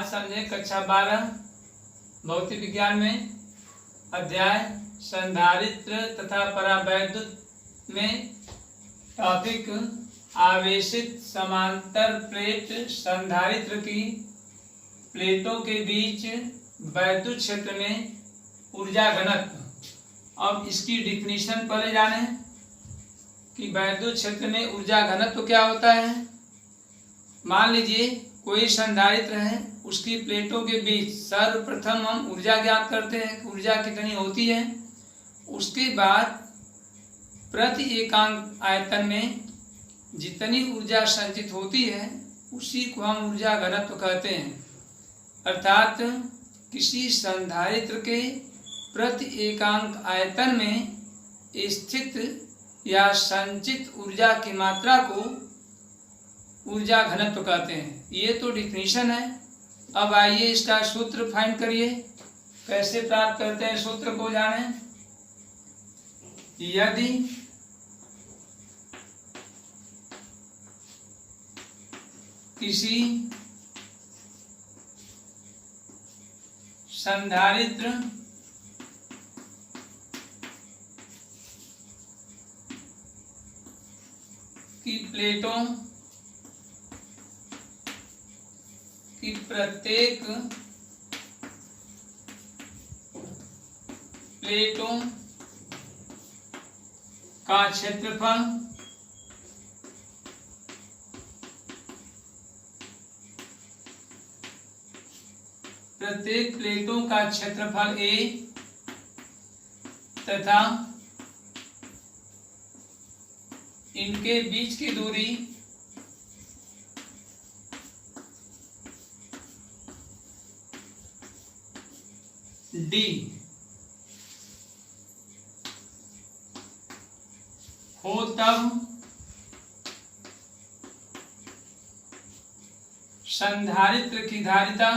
आज समझे कक्षा 12 भौतिक विज्ञान में अध्याय संधारित्र तथा परावैद्युत में टॉपिक आवेशित समांतर प्लेट संधारित्र की प्लेटों के बीच वैद्युत क्षेत्र में ऊर्जा घनत्व। अब इसकी डिफिनीशन पहले जाने कि वैद्युत क्षेत्र में ऊर्जा घनत्व क्या होता है। मान लीजिए कोई संधारित्र है, उसकी प्लेटों के बीच सर्वप्रथम हम ऊर्जा ज्ञात करते हैं कि ऊर्जा कितनी होती है। उसके बाद प्रति एकांक आयतन में जितनी ऊर्जा संचित होती है उसी को हम ऊर्जा घनत्व कहते हैं। अर्थात किसी संधारित्र के प्रति एकांक आयतन में स्थित या संचित ऊर्जा की मात्रा को ऊर्जा घनत्व कहते हैं। ये तो डिफिनीशन है। अब आइए इसका सूत्र फाइंड करिए। कैसे प्राप्त करते हैं सूत्र को जानें। यदि किसी संधारित्र की प्लेटों की प्रत्येक प्लेटों का क्षेत्रफल प्रत्येक प्लेटों का क्षेत्रफल A तथा इनके बीच की दूरी D हो तब संधारित्र की धारिता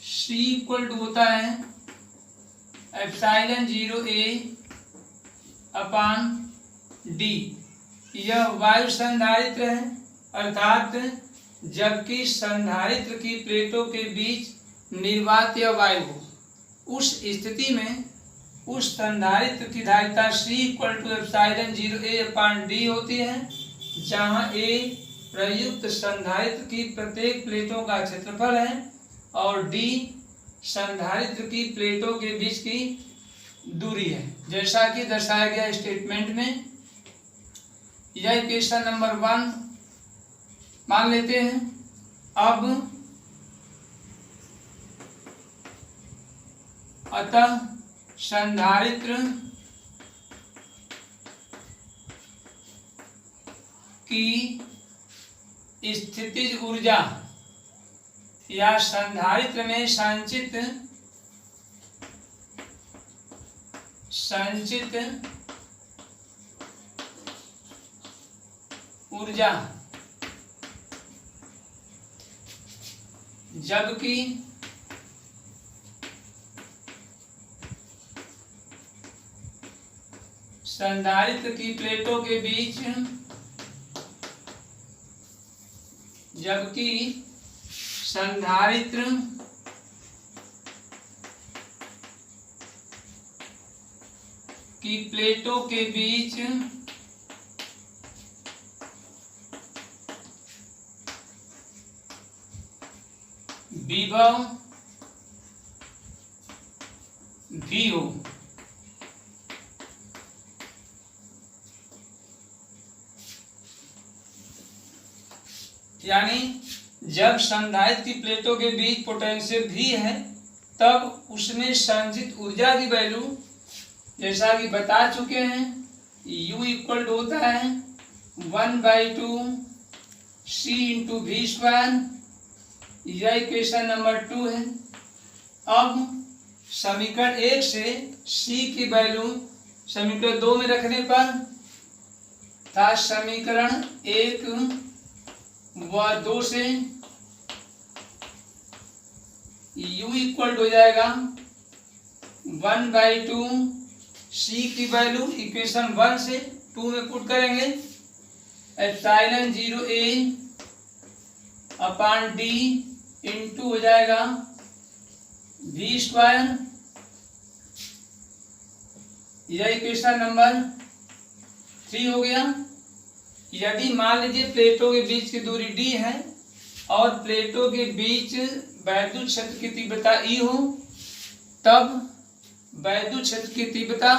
C इक्वल टू होता है एप्सिलॉन 0A अपान D। यह वायु संधारित्र है। अर्थात जबकि संधारित्र की प्लेटों के बीच निर्वात या वायु हो, उस स्थिति में उस संधारित्र की धारिता C equal to epsilon 0A upon D होती है, जहाँ A प्रयुक्त संधारित्र की प्रत्येक प्लेटों का क्षेत्रफल है और D संधारित्र की प्लेटों के बीच की दूरी है, जैसा कि दर्शाया गया स्टेटमेंट में। यह इक्वेशन नंबर 1 मान लेते हैं। अब अतः संधारित्र की स्थितिज ऊर्जा या संधारित्र में संचित ऊर्जा जबकि संधारित्र की प्लेटों के बीच संधारित्र की प्लेटों के बीच विभव भी हो, यानी जब संधारित्र की प्लेटों के बीच पोटेंशियल भी है तब उसमें संचित ऊर्जा की वैल्यू जैसा कि बता चुके हैं U इक्वल टू होता है 1/2 C इंटू V स्क्वायर। यह इक्वेशन नंबर 2 है। अब समीकरण 1 से C की वैल्यू समीकरण 2 में रखने पर था समीकरण 1 व 2 से u इक्वल हो जाएगा 1/2 c की वैल्यू इक्वेशन 1 से 2 में पुट करेंगे, epsilon 0a upon d into हो जाएगा v स्क्वायर। यह इक्वेशन नंबर 3 हो गया। यदि मान लीजिए प्लेटों के बीच की दूरी d है और प्लेटों के बीच वैद्युत क्षेत्र की तीव्रता E हो, तब वैद्युत क्षेत्र की तीव्रता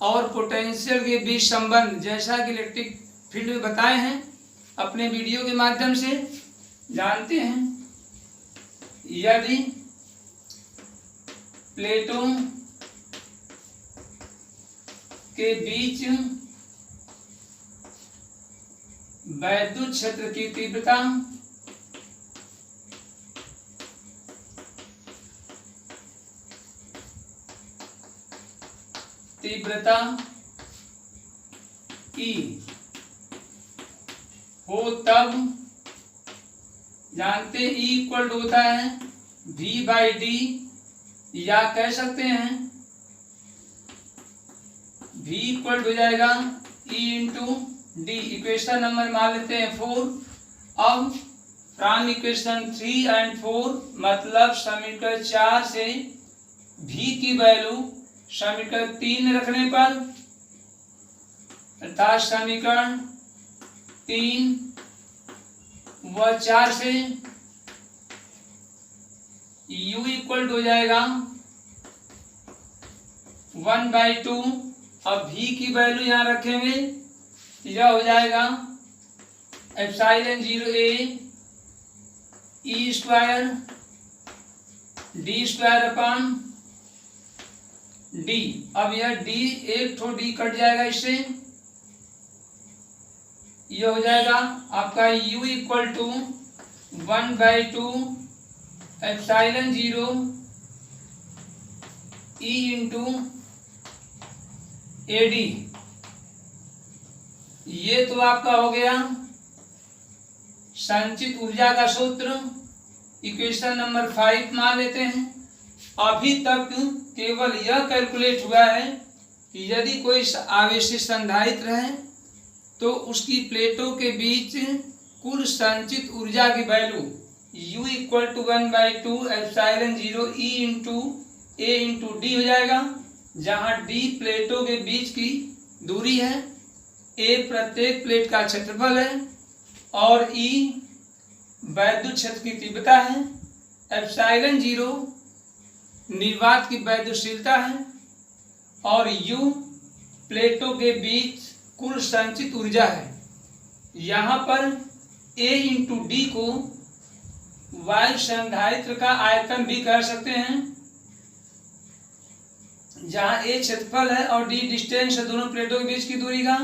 और पोटेंशियल के बीच संबंध, जैसा कि इलेक्ट्रिक फील्ड में बताए हैं अपने वीडियो के माध्यम से जानते हैं। यदि प्लेटों के बीच वैद्युत क्षेत्र की तीव्रता E हो, तब जानते E इक्वल होता है V/D, या कह सकते हैं V इक्वल हो जाएगा E into D. Equation number मान लेते हैं 4। अब फ्रॉम इक्वेशन 3 एंड 4 मतलब समीकरण 4 से V की वैल्यू समीकरण 3 रखने पर, अर्थात समीकरण 3 व 4 से u इक्वल हो जाएगा 1/2। अब v की वैल्यू यहाँ रखेंगे, यह हो जाएगा epsilon 0a e square d square upon d। अब यह d एक ठो d कट जाएगा, इससे यह हो जाएगा आपका u equal to 1/2 epsilon 0 e into AD। ये तो आपका हो गया संचित ऊर्जा का सूत्र, इक्वेशन नंबर 5 मान लेते हैं। अभी तक केवल यह कैलकुलेट हुआ है कि यदि कोई आवेशित संधारित्र है तो उसकी प्लेटों के बीच कुल संचित ऊर्जा की value u equal to 1/2 epsilon 0 e into a into D हो जाएगा, जहां d प्लेटों के बीच की दूरी है, a प्रत्येक प्लेट का क्षेत्रफल है और E वैद्युत क्षेत्र की तीव्रता है, एप्सिलॉन 0 निर्वात की वैद्युतशीलता है और U प्लेटों के बीच कुल संचित ऊर्जा है। यहाँ पर A इंटू डी को वायु संधारित्र का आयतन भी कह सकते हैं, जहाँ A क्षेत्रफल है और D डिस्टेंस है दोनों प्लेटों के बीच की दूरी का।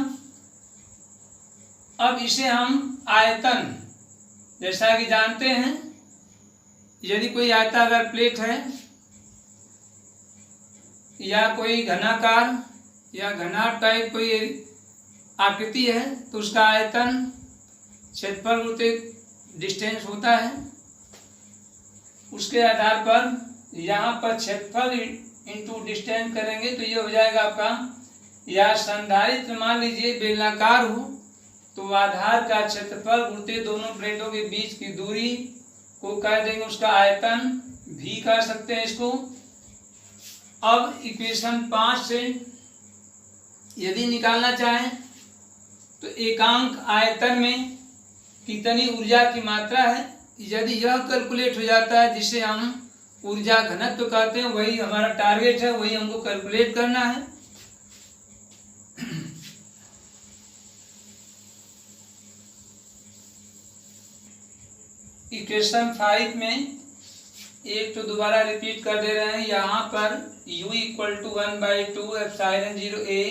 अब इसे हम आयतन, जैसा कि जानते हैं यदि कोई आयताकार प्लेट है या कोई घनाकार या घनाभ टाइप कोई आकृति है तो उसका आयतन क्षेत्रफल गुणित डिस्टेंस होता है। उसके आधार पर यहाँ पर क्षेत्रफल इंटू डिस्टेंस करेंगे तो ये हो जाएगा आपका, या संधारित्र मान लीजिए बेलनाकार हो तो आधार का क्षेत्रफल गुणित दोनों प्लेटों के बीच की दूरी को कह देंगे उसका आयतन, भी कह सकते हैं इसको। अब इक्वेशन 5 से यदि निकालना चाहें तो एकांक आयतन में कितनी ऊर्जा की मात्रा है, यदि यह कैलकुलेट हो जाता है जिसे हम ऊर्जा घनत्व कहते हैं, वही हमारा टारगेट है, वही हमको कैलकुलेट करना है। इक्वेशन 5 में एक तो दोबारा रिपीट कर दे रहे हैं, यहाँ पर u equal to 1/2 epsilon 0a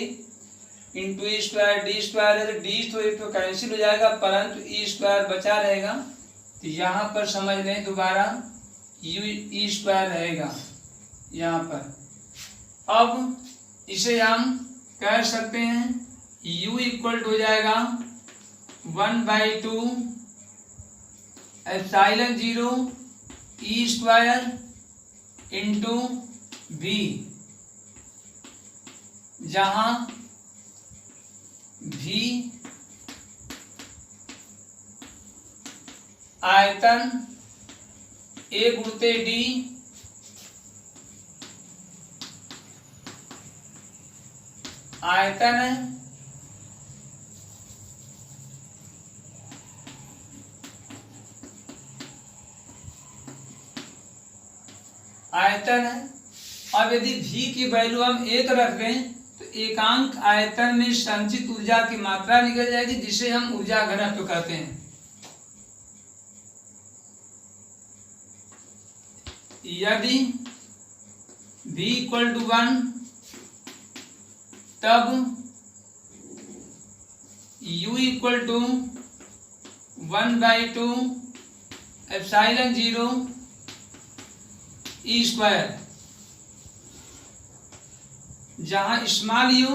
into E square D square है, तो डी तो एक तो कैंसिल हो जाएगा परंतु ई स्क्वायर बचा रहेगा, तो यहाँ पर समझ लें दोबारा u ई स्क्वायर रहेगा यहाँ पर। अब इसे हम कह सकते हैं u इक्वल हो जाएगा 1/2 epsilon 0 E square into V, जहां V आयतन A गुणित D आयतन है, आयतन है। अब यदि V की वैल्यू हम 1 रख दें तो एकांक आयतन में संचित ऊर्जा की मात्रा निकल जाएगी, जिसे हम ऊर्जा घनत्व कहते हैं। यदि V इक्वल टू 1 तब U equal to 1/2 epsilon 0 E square, जहां स्मॉल u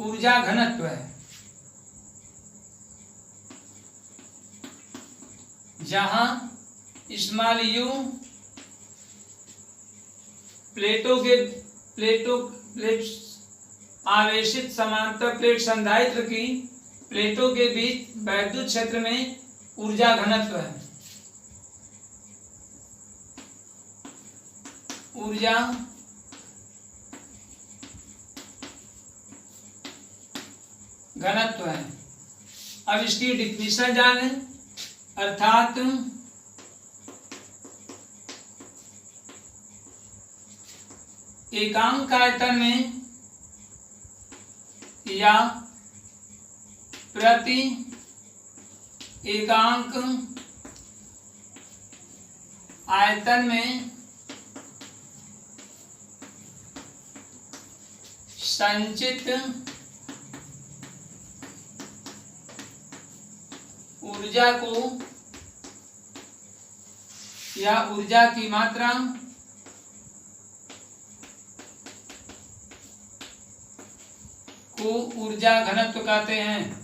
ऊर्जा घनत्व है, जहां स्मॉल u प्लेट आवेशित समांतर प्लेट संधारित्र की प्लेटों के बीच वैद्युत क्षेत्र में ऊर्जा घनत्व है। ऊर्जा घनत्व है। अब इसकी डिफिनीशन जाने, अर्थात एकांक आयतन में या प्रति एकांक आयतन में संचित ऊर्जा को या ऊर्जा की मात्रा को ऊर्जा घनत्व कहते हैं।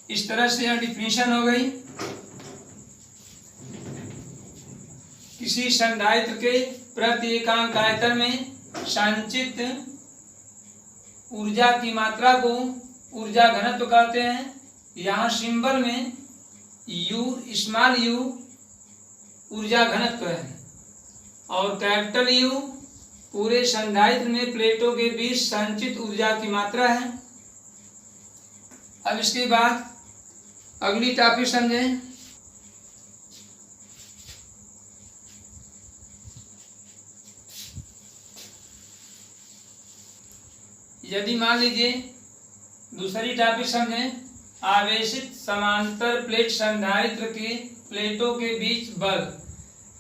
इस तरह से यह डिफिनीशन हो गई। किसी संधारित्र के प्रति एकांक आयतन में संचित ऊर्जा की मात्रा को ऊर्जा घनत्व कहते हैं। यहाँ सिंबल में U स्मॉल u ऊर्जा घनत्व है और कैपिटल U पूरे संधारित्र में प्लेटों के बीच संचित ऊर्जा की मात्रा है। अब इसके बाद अगली टॉपिक समझें। यदि मान लीजिए दूसरी टॉपिक समझें, आवेशित समांतर प्लेट संधारित्र की प्लेटों के बीच बल।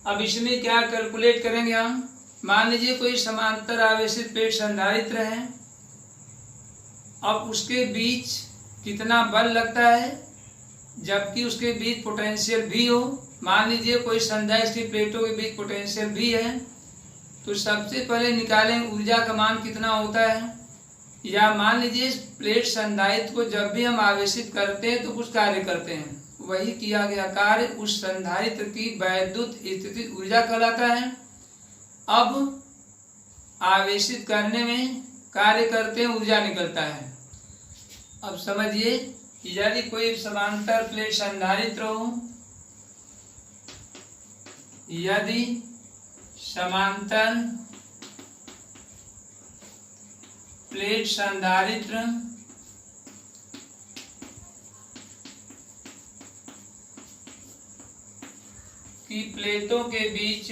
अब इसमें क्या कैलकुलेट करेंगे हम। मान लीजिए कोई समांतर आवेशित प्लेट संधारित्र है, अब उसके बीच कितना बल लगता है, जबकि उसके बीच पोटेंशियल भी हो। मान लीजिए कोई संधारित्र की प्लेटों के बीच पोटेंशियल भी है, तो सबसे पहले निकालेंगे ऊर्जा का मान कितना होता है। या मान लीजिए प्लेट संधारित्र को जब भी हम आवेशित करते हैं तो कुछ कार्य करते हैं, वही किया गया कार्य उस संधारित्र की वैद्युत स्थितिज ऊर्जा कहलाता है। अब आवेशित करने में कार्य करते हैं, ऊर्जा निकलता है। अब समझिए, यदि कोई समांतर प्लेट संधारित्र हो, यदि समांतर प्लेट संधारित्र की प्लेटों के बीच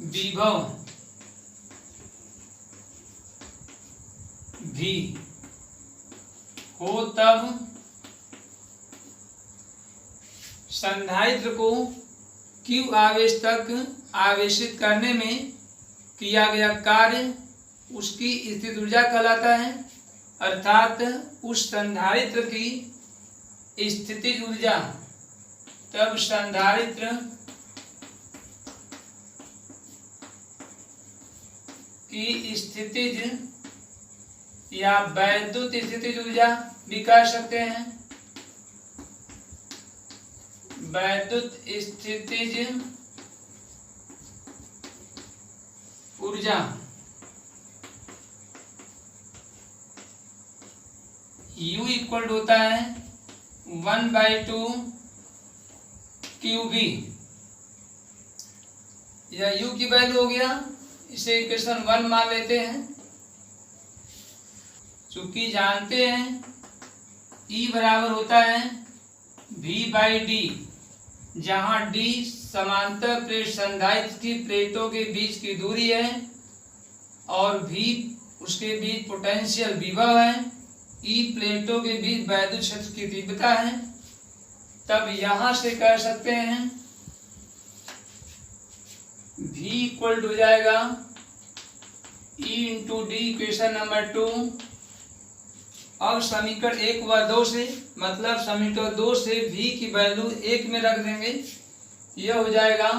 विभव भी हो, तब संधारित्र को Q आवेश तक आवेशित करने में किया गया कार्य उसकी स्थितिज ऊर्जा कहलाता है। अर्थात उस संधारित्र की स्थितिज ऊर्जा तब संधारित्र की स्थितिज या वैद्युत स्थितिज ऊर्जा भी कह सकते हैं। वैद्युत स्थितिज ऊर्जा U इक्वल होता है 1/2 QV। यह U की वैल्यू हो गया, इसे इक्वेशन 1 मान लेते हैं। चूंकि जानते हैं E बराबर होता है V/D, जहां D समांतर प्लेट संधारित्र की प्लेटों के बीच की दूरी है और V उसके बीच पोटेंशियल विभव है, E प्लेटों के बीच वैद्युत क्षेत्र की तीव्रता है। तब यहां से कह सकते हैं V इक्वल हो जाएगा E into D, equation number 2। अब समीकरण 1 व 2 से, मतलब समीकरण 2 से V की वैल्यू 1 में रख देंगे। यह हो जाएगा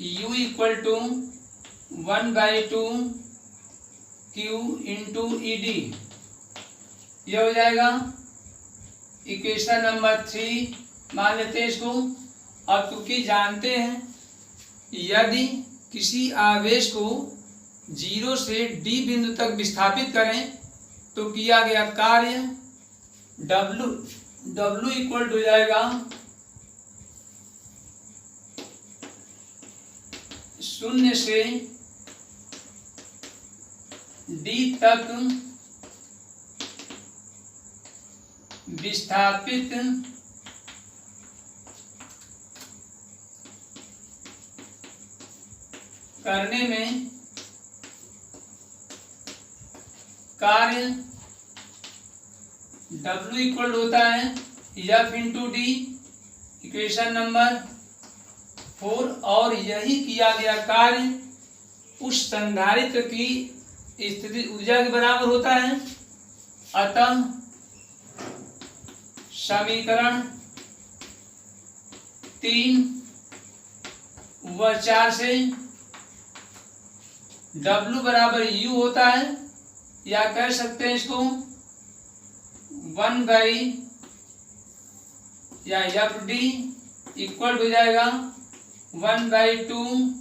U equal to 1/2 Q into ED। यह हो जाएगा इक्वेशन नंबर 3, मान लेते हैं इसको। अब क्योंकि जानते हैं यदि किसी आवेश को 0 से D बिंदु तक विस्थापित करें तो किया गया कार्य W इक्वल हो जाएगा 0 से D तक विस्थापित करने में कार्य W इक्वल होता है F into D, equation number 4। और यही किया गया कार्य उस संधारित्र की स्थिति ऊर्जा के बराबर होता है। अतः समीकरण 3 व 4 से W बराबर U होता है, या कह सकते हैं इसको 1/FD इक्वल हो जाएगा 1/2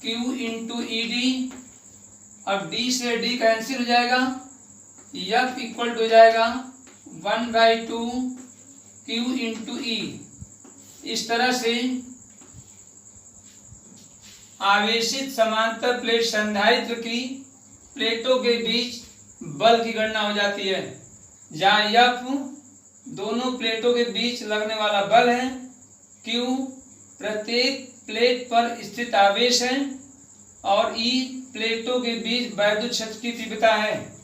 Q इंटू ED। अब D से D कैंसिल हो जाएगा, F इक्वल हो जाएगा 1/2 Q इंटू E। इस तरह से आवेशित समांतर प्लेट संधारित्र की प्लेटों के बीच बल की गणना हो जाती है, जहाँ F दोनों प्लेटों के बीच लगने वाला बल है, Q प्रत्येक प्लेट पर स्थित आवेश है और E प्लेटों के बीच वैद्युत क्षेत्र की तीव्रता है।